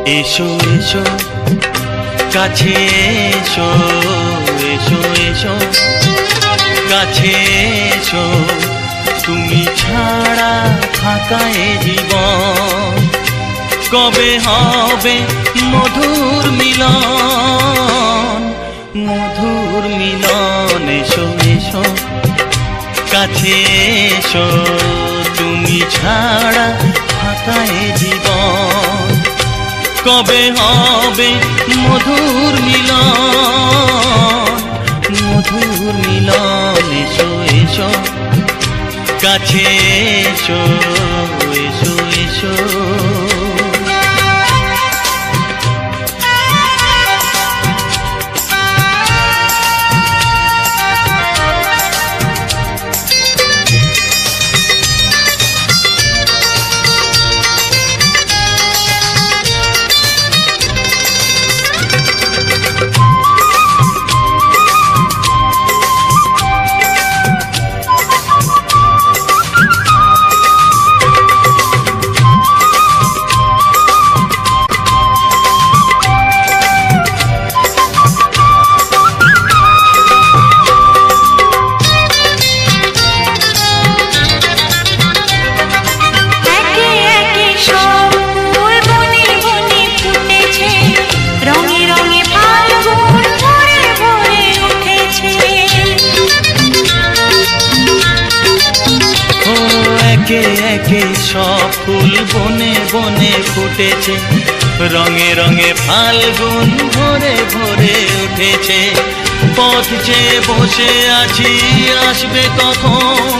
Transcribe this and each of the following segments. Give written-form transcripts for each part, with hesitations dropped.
এসো এসো কাছে এসো, এসো এসো কাছে এসো, তুমি ছাড়া ফাঁকা এ জীবন। কবে হবে মধুর মিলন, মধুর মিলন। এসো এসো কাছে এসো, তুমি ছাড়া ফাঁকা এ জীবন। কবে হবে মধুর মিলন, মধুর মিলন। এসো এসো কাছে এসো, এসো এসো। একে একে সব ফুল বনে বনে ফুটেছে, রঙে রঙে ফাল্গুন ভরে ভরে উঠেছে। পথ চেয়ে বসে আছি, আসবে কখন?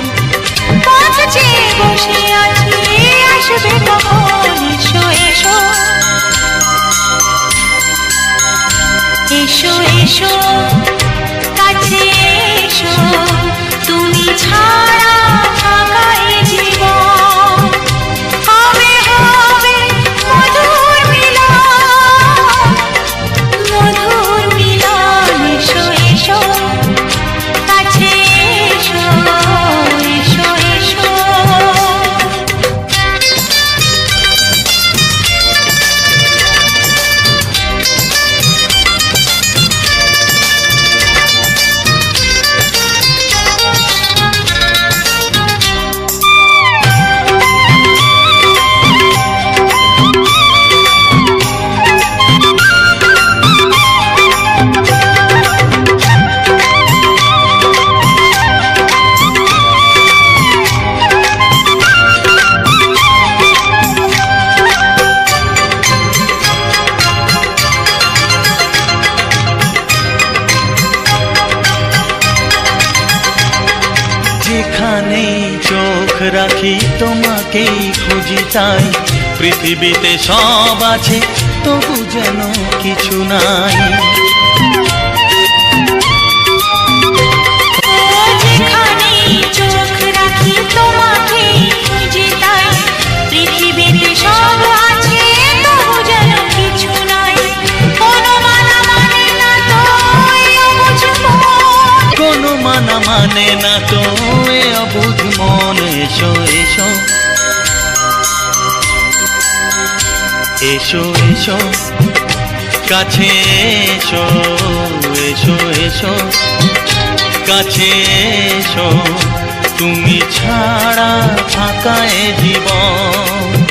পথ চেয়ে বসে আছি, আসবে কখন? এসো এসো, এসো এসো কাছে এসো, তুমি ছাড়া ফাঁকা এ জীবন। হবে হবে মধুর মিলন, মধুর মিলন। এসো এসো কাছে এসো, এসো এসো। যেখানেই চোখ রাখি তোমাকেই খুঁজি, তাই পৃথিবীতে সব আছে তবু যেন কিছু নাই। যেখানেই চোখ রাখি তোমাকেই খুঁজি, তাই পৃথিবীতে সব আছে তবু যেন কিছু নাই। কোনো মানা মানে না তো এ অবুঝ মন, কোনো মানা মানে না তো এ অবুঝ মন। এসো এসো, এসো এসো কাছে এসো, এসো এসো কাছে এসো, তুমি ছাড়া ফাঁকা এ জীবন।